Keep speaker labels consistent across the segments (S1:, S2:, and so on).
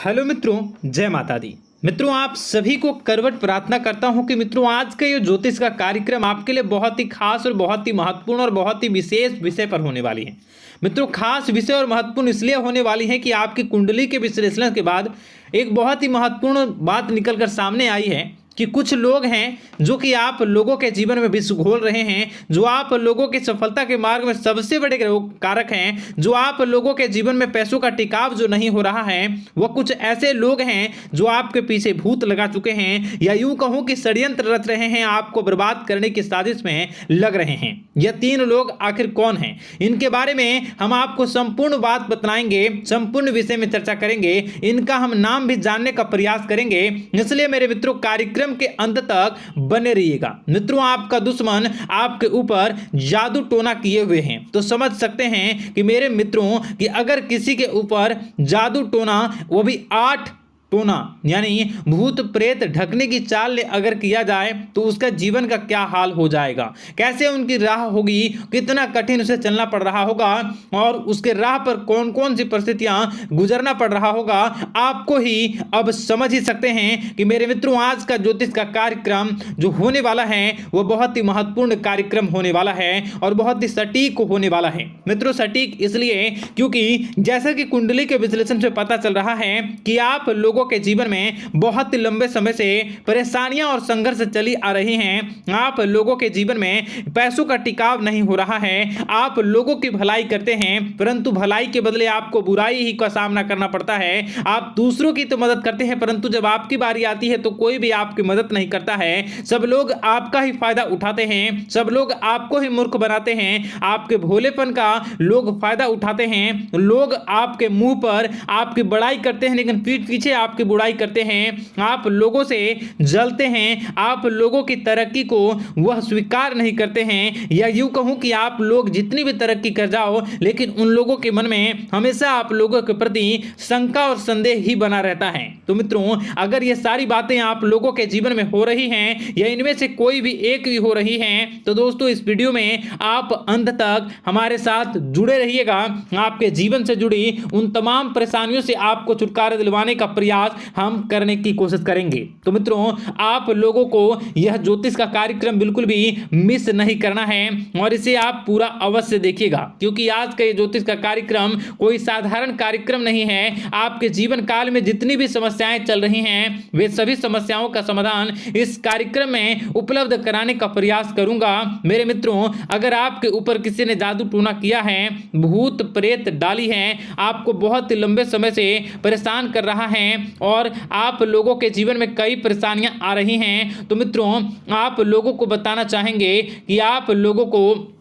S1: Hello मित्रों, जय माता दी। मित्रों, आप सभी को करवट प्रार्थना करता हूं कि मित्रों आज का ये ज्योतिष का कार्यक्रम आपके लिए बहुत ही खास और बहुत ही महत्वपूर्ण और बहुत ही विशेष विषय पर होने वाली है। मित्रों, खास विषय और महत्वपूर्ण इसलिए होने वाली है कि आपकी कुंडली के विश्लेषण के बाद एक बहुत ही महत्वपूर्ण बात निकलकर सामने आई है कि कुछ लोग हैं जो कि आप लोगों के जीवन में विष घोल रहे हैं, जो आप लोगों की सफलता के मार्ग में सबसे बड़े कारक हैं, जो आप लोगों के जीवन में पैसों का टिकाव जो नहीं हो रहा है, वह कुछ ऐसे लोग हैं जो आपके पीछे भूत लगा चुके हैं या यूं कहूं कि षड्यंत्र रच रहे हैं, आपको बर्बाद करने की साजिश में लग रहे हैं। यह तीन लोग आखिर कौन हैं, इनके बारे में हम आपको संपूर्ण बात बताएंगे, संपूर्ण विषय में चर्चा करेंगे, इनका हम नाम भी जानने का प्रयास करेंगे। इसलिए मेरे मित्रों, कार्यक्रम के अंत तक बने रहिएगा। मित्रों, आपका दुश्मन आपके ऊपर जादू टोना किए हुए हैं, तो समझ सकते हैं कि मेरे मित्रों कि अगर किसी के ऊपर जादू टोना, वो भी 8 टोना यानी भूत प्रेत ढकने की चाल ले अगर किया जाए तो उसका जीवन का क्या हाल हो जाएगा, कैसे उनकी राह होगी, कितना कठिन उसे चलना पड़ रहा होगा और उसके राह पर कौन कौन सी परिस्थितियां गुजरना पड़ रहा होगा, आपको ही अब समझ ही सकते हैं कि मेरे मित्रों आज का ज्योतिष का कार्यक्रम जो होने वाला है वह बहुत ही महत्वपूर्ण कार्यक्रम होने वाला है और बहुत ही सटीक होने वाला है। मित्रों, सटीक इसलिए क्योंकि जैसा कि कुंडली के विश्लेषण से पता चल रहा है कि आप लोगों के जीवन में बहुत ही लंबे समय से परेशानियां और संघर्ष चली आ रही हैं। आप लोगों के जीवन में पैसों का टिकाव नहीं हो रहा है। आप लोगों की भलाई करते हैं परंतु भलाई के बदले आपको बुराई ही का सामना करना पड़ता है। आप दूसरों की तो मदद करते हैं परंतु जब आपकी बारी आती है तो कोई भी आपकी मदद नहीं करता है। सब लोग आपका ही फायदा उठाते हैं, सब लोग आपको ही मूर्ख बनाते हैं, आपके भोलेपन का लोग फायदा उठाते हैं। लोग आपके मुंह पर आपकी बड़ाई करते हैं लेकिन पीठ पीछे आपकी बुराई करते हैं। आप लोगों से जलते हैं, आप लोगों की तरक्की को वह स्वीकार नहीं करते हैं, या यूं कहूं कि आप लोग जितनी भी तरक्की कर जाओ लेकिन उन लोगों के मन में हमेशा आप लोगों के प्रति शंका और संदेह ही बना रहता है। तो मित्रों, अगर ये सारी बातें आप लोगों के जीवन में हो रही हैं या इनमें से कोई भी एक भी हो रही हैं तो दोस्तों इस वीडियो में आप अंत तक हमारे साथ जुड़े रहिएगा। आपके जीवन से जुड़ी उन तमाम परेशानियों से आपको छुटकारा दिलवाने का प्रयास हम करने की कोशिश करेंगे। तो मित्रों, आप लोगों को यह ज्योतिष का कार्यक्रम बिल्कुल भी मिस नहीं करना है और इसे आप पूरा अवश्य देखिएगा, क्योंकि आज का ये ज्योतिष का कार्यक्रम कोई साधारण कार्यक्रम नहीं है। आपके जीवन काल में जितनी भी समस्याएं चल रही हैं वे सभी समस्याओं का समाधान इस कार्यक्रम में उपलब्ध कराने का प्रयास करूंगा। मेरे मित्रों, अगर आपके ऊपर किसी ने जादू टोना किया है, भूत प्रेत डाली है, आपको बहुत लंबे समय से परेशान कर रहा है और आप लोगों के जीवन में कई परेशानियां आ रही हैं, तो मित्रों आप लोगों को बताना चाहेंगे कि आप लोगों को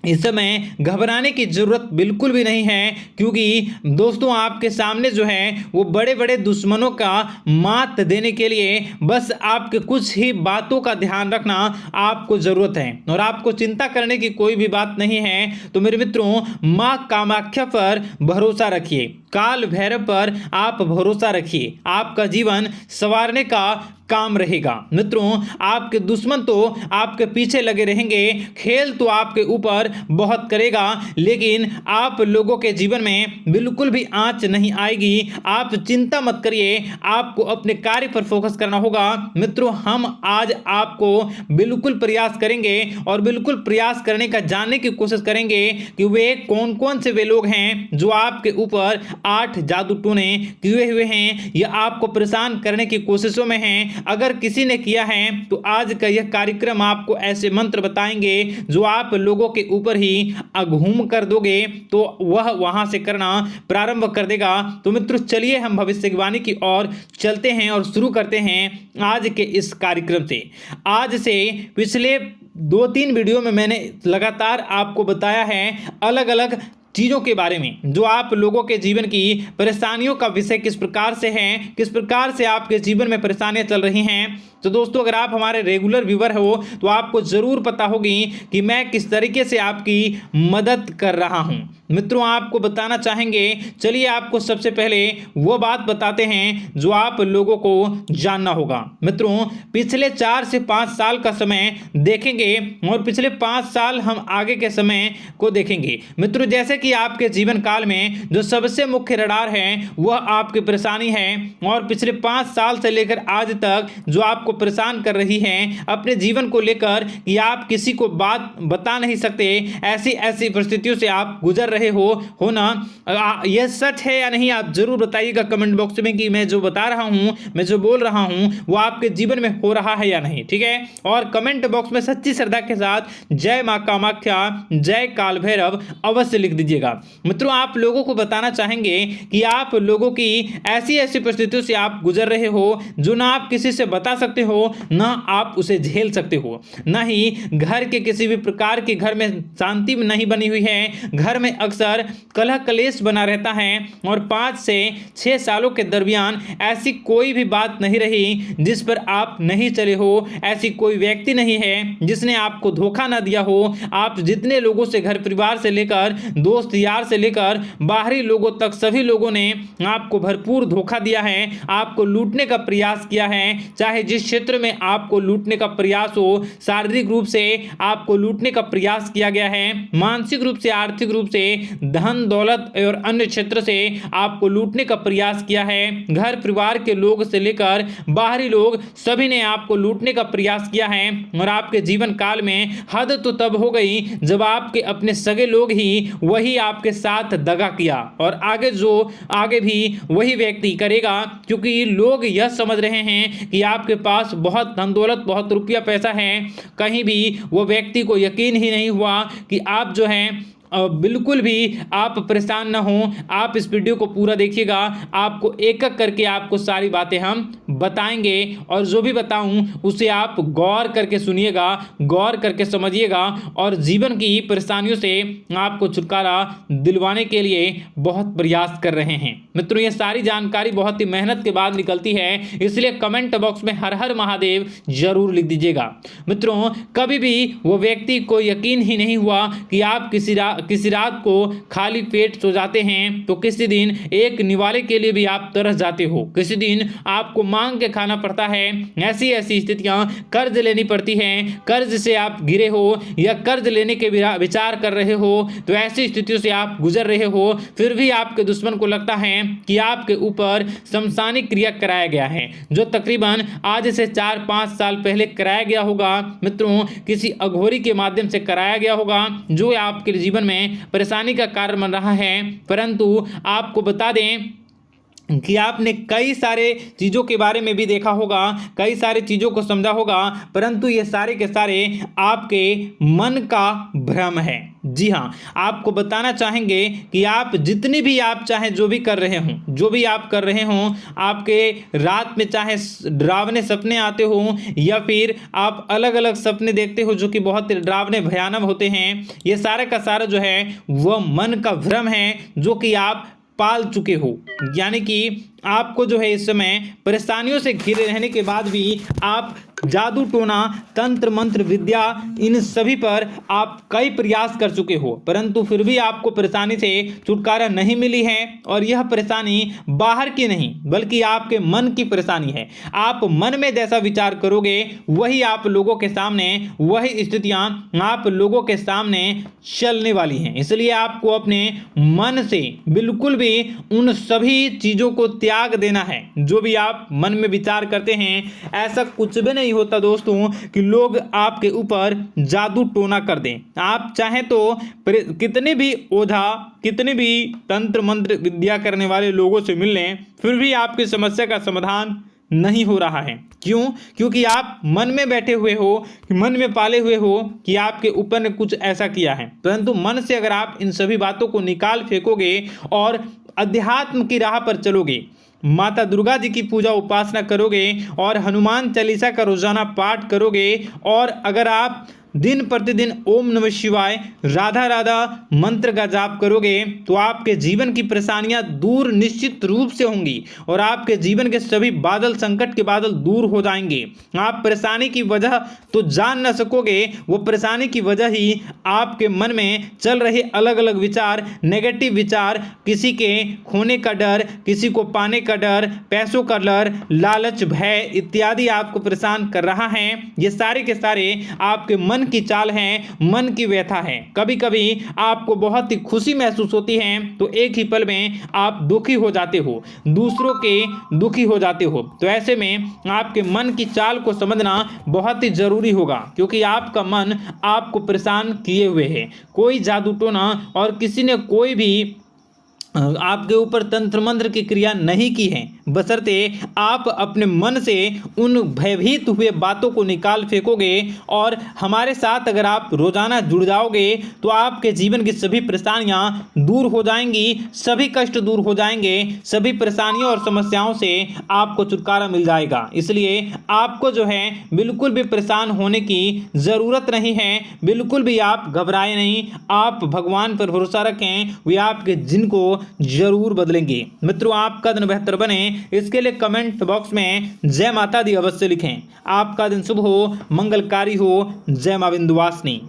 S1: इस समय घबराने की जरूरत बिल्कुल भी नहीं है, क्योंकि दोस्तों आपके सामने जो है वो बड़े बड़े दुश्मनों का मात देने के लिए बस आपके कुछ ही बातों का ध्यान रखना आपको जरूरत है और आपको चिंता करने की कोई भी बात नहीं है। तो मेरे मित्रों, मां कामाख्या पर भरोसा रखिए, काल भैरव पर आप भरोसा रखिए, आपका जीवन संवारने का काम रहेगा। मित्रों, आपके दुश्मन तो आपके पीछे लगे रहेंगे, खेल तो आपके ऊपर बहुत करेगा लेकिन आप लोगों के जीवन में बिल्कुल भी आंच नहीं आएगी। आप चिंता मत करिए, आपको अपने कार्य पर फोकस करना होगा। मित्रों, हम आज आपको बिल्कुल प्रयास करेंगे और बिल्कुल प्रयास करने का जानने की कोशिश करेंगे कि वे कौन कौन से वे लोग हैं जो आपके ऊपर 8 जादू टोने किए हुए हैं या आपको परेशान करने की कोशिशों में हैं। अगर किसी ने किया है तो आज का यह कार्यक्रम आपको ऐसे मंत्र बताएंगे जो आप लोगों के ऊपर ही घूम कर दोगे तो वह वहां से करना प्रारंभ कर देगा। तो मित्रों, चलिए हम भविष्यवाणी की ओर चलते हैं और शुरू करते हैं आज के इस कार्यक्रम से। आज से पिछले 2-3 वीडियो में मैंने लगातार आपको बताया है अलग अलग चीज़ों के बारे में, जो आप लोगों के जीवन की परेशानियों का विषय किस प्रकार से है, किस प्रकार से आपके जीवन में परेशानियां चल रही हैं, तो दोस्तों अगर आप हमारे रेगुलर व्यूवर हो तो आपको जरूर पता होगी कि मैं किस तरीके से आपकी मदद कर रहा हूं। मित्रों आपको बताना चाहेंगे, चलिए आपको सबसे पहले वो बात बताते हैं जो आप लोगों को जानना होगा। मित्रों पिछले 4 से 5 साल का समय देखेंगे और पिछले 5 साल हम आगे के समय को देखेंगे। मित्रों जैसे कि आपके जीवन काल में जो सबसे मुख्य रडार है वह आपकी परेशानी है, और पिछले 5 साल से लेकर आज तक जो आपको परेशान कर रही है अपने जीवन को लेकर कि आप किसी को बात बता नहीं सकते, ऐसी ऐसी परिस्थितियों से आप गुजर रहे हो ना। यह सच है या नहीं आप जरूर बताइएगा कमेंट बॉक्स में कि मैं जो बता रहा हूं, मैं जो बोल रहा हूं वो आपके जीवन में हो रहा है या नहीं, ठीक है। और कमेंट बॉक्स में सच्ची श्रद्धा के साथ जय मां कामाख्या, जय काल भैरव अवश्य लिख दीजिएगा। मित्रों आप लोगों को बताना चाहेंगे कि आप लोगों की ऐसी ऐसी परिस्थितियों से आप गुजर रहे हो जो ना आप किसी से बता सकते हो ना आप उसे झेल सकते हो, ना ही घर के किसी भी प्रकार के घर में शांति नहीं बनी हुई है, घर में अक्सर कलह कलेश बना रहता है, और 5 से 6 सालों के दरमियान ऐसी कोई भी बात नहीं रही जिस पर आप नहीं चले हो, ऐसी कोई व्यक्ति नहीं है जिसने आपको धोखा ना दिया हो। आप जितने लोगों से घर परिवार से लेकर दोस्त यार से लेकर बाहरी लोगों तक सभी लोगों ने आपको भरपूर धोखा दिया है, आपको लूटने का प्रयास किया है। चाहे जिस क्षेत्र में आपको लूटने का प्रयास हो, शारीरिक रूप से आपको लूटने का प्रयास किया गया है, मानसिक रूप से आर्थिक रूप से धन दौलत और अन्य क्षेत्र से आपको लूटने का प्रयास किया है। घर परिवार के लोग से लेकर बाहरी लोग सभी ने आपको लूटने का प्रयास किया है, और आपके जीवन काल में हद तो तब हो गई जब आपके अपने सगे लोग ही वही आपके साथ दगा किया, और आगे भी वही व्यक्ति करेगा, क्योंकि लोग यह समझ रहे हैं कि आपके पास बहुत धन दौलत बहुत रुपया पैसा है। कहीं भी वो व्यक्ति को यकीन ही नहीं हुआ कि आप जो हैं बिल्कुल भी आप परेशान ना हो। आप इस वीडियो को पूरा देखिएगा, आपको एक एक करके आपको सारी बातें हम बताएंगे, और जो भी बताऊं उसे आप गौर करके सुनिएगा, गौर करके समझिएगा, और जीवन की परेशानियों से आपको छुटकारा दिलवाने के लिए बहुत प्रयास कर रहे हैं। मित्रों ये सारी जानकारी बहुत ही मेहनत के बाद निकलती है, इसलिए कमेंट बॉक्स में हर हर महादेव जरूर लिख दीजिएगा। मित्रों कभी भी वो व्यक्ति को यकीन ही नहीं हुआ कि आप किसी रात को खाली पेट सो जाते हैं, तो किसी दिन एक निवाले के लिए भी आप तरस जाते हो, किसी दिन आपको मांग के खाना पड़ता है। ऐसी ऐसी स्थितियां कर्ज लेनी पड़ती हैं, कर्ज से आप घिरे हो या कर्ज लेने के विचार कर रहे हो, तो ऐसी स्थितियों से आप गुजर रहे हो, फिर भी आपके दुश्मन को लगता है कि आपके ऊपर शमशानी क्रिया कराया गया है, जो तकरीबन आज से 4-5 साल पहले कराया गया होगा। मित्रों किसी अघोरी के माध्यम से कराया गया होगा, जो आपके जीवन में परेशानी का कारण बन रहा है। परंतु आपको बता दें कि आपने कई सारे चीज़ों के बारे में भी देखा होगा, कई सारी चीज़ों को समझा होगा, परंतु ये सारे के सारे आपके मन का भ्रम है। जी हाँ आपको बताना चाहेंगे कि आप जितनी भी आप चाहे जो भी कर रहे हों, जो भी आप कर रहे हों, आपके रात में चाहे डरावने सपने आते हों या फिर आप अलग अलग सपने देखते हो जो कि बहुत ही डरावने भयानक होते हैं, ये सारा का सारा जो है वह मन का भ्रम है जो कि आप पाल चुके हो। यानी कि आपको जो है इस समय परेशानियों से घिरे रहने के बाद भी आप जादू टोना तंत्र मंत्र विद्या इन सभी पर आप कई प्रयास कर चुके हो, परंतु फिर भी आपको परेशानी से छुटकारा नहीं मिली है। और यह परेशानी बाहर की नहीं बल्कि आपके मन की परेशानी है। आप मन में जैसा विचार करोगे वही आप लोगों के सामने, वही स्थितियां आप लोगों के सामने चलने वाली हैं। इसलिए आपको अपने मन से बिल्कुल भी उन सभी चीज़ों को त्याग देना है जो भी आप मन में विचार करते हैं। ऐसा कुछ भी नहीं होता दोस्तों कि लोग आपके ऊपर जादू टोना कर दें। आप चाहें तो कितने भी ओझा, कितने भी तंत्र मंत्र विद्या करने वाले लोगों से मिल लें, फिर भी आपकी समस्या का समाधान नहीं हो रहा है। क्यों? क्योंकि आप मन में बैठे हुए हो, मन में पाले हुए हो कि आपके ऊपर ने कुछ ऐसा किया है। परंतु मन से अगर आप इन सभी बातों को निकाल फेंकोगे और अध्यात्म की राह पर चलोगे, माता दुर्गा जी की पूजा उपासना करोगे और हनुमान चालीसा का रोजाना पाठ करोगे, और अगर आप दिन प्रतिदिन ओम नमः शिवाय, राधा राधा मंत्र का जाप करोगे तो आपके जीवन की परेशानियां दूर निश्चित रूप से होंगी और आपके जीवन के सभी बादल, संकट के बादल दूर हो जाएंगे। आप परेशानी की वजह तो जान न सकोगे, वो परेशानी की वजह ही आपके मन में चल रहे अलग अलग विचार, नेगेटिव विचार, किसी के खोने का डर, किसी को पाने का डर, पैसों का डर, लालच, भय इत्यादि आपको परेशान कर रहा है। ये सारे के सारे आपके मन की चाल हैं, मन की व्यथा है। कभी कभी आपको बहुत ही खुशी महसूस होती है तो एक ही पल में आप दुखी हो जाते हो, दूसरों के दुखी हो जाते हो। तो ऐसे में आपके मन की चाल को समझना बहुत ही जरूरी होगा, क्योंकि आपका मन आपको परेशान किए हुए है। कोई जादू टोना और किसी ने कोई भी आपके ऊपर तंत्र मंत्र की क्रिया नहीं की है, बशर्ते आप अपने मन से उन भयभीत हुए बातों को निकाल फेंकोगे और हमारे साथ अगर आप रोजाना जुड़ जाओगे तो आपके जीवन की सभी परेशानियां दूर हो जाएंगी, सभी कष्ट दूर हो जाएंगे, सभी परेशानियों और समस्याओं से आपको छुटकारा मिल जाएगा। इसलिए आपको जो है बिल्कुल भी परेशान होने की ज़रूरत नहीं है, बिल्कुल भी आप घबराए नहीं। आप भगवान पर भरोसा रखें, वे आपके दिन को जरूर बदलेंगे। मित्रों, आपका दिन बेहतर बने इसके लिए कमेंट बॉक्स में जय माता दी अवश्य लिखें। आपका दिन शुभ हो, मंगलकारी हो। जय मां विंध्यवासिनी।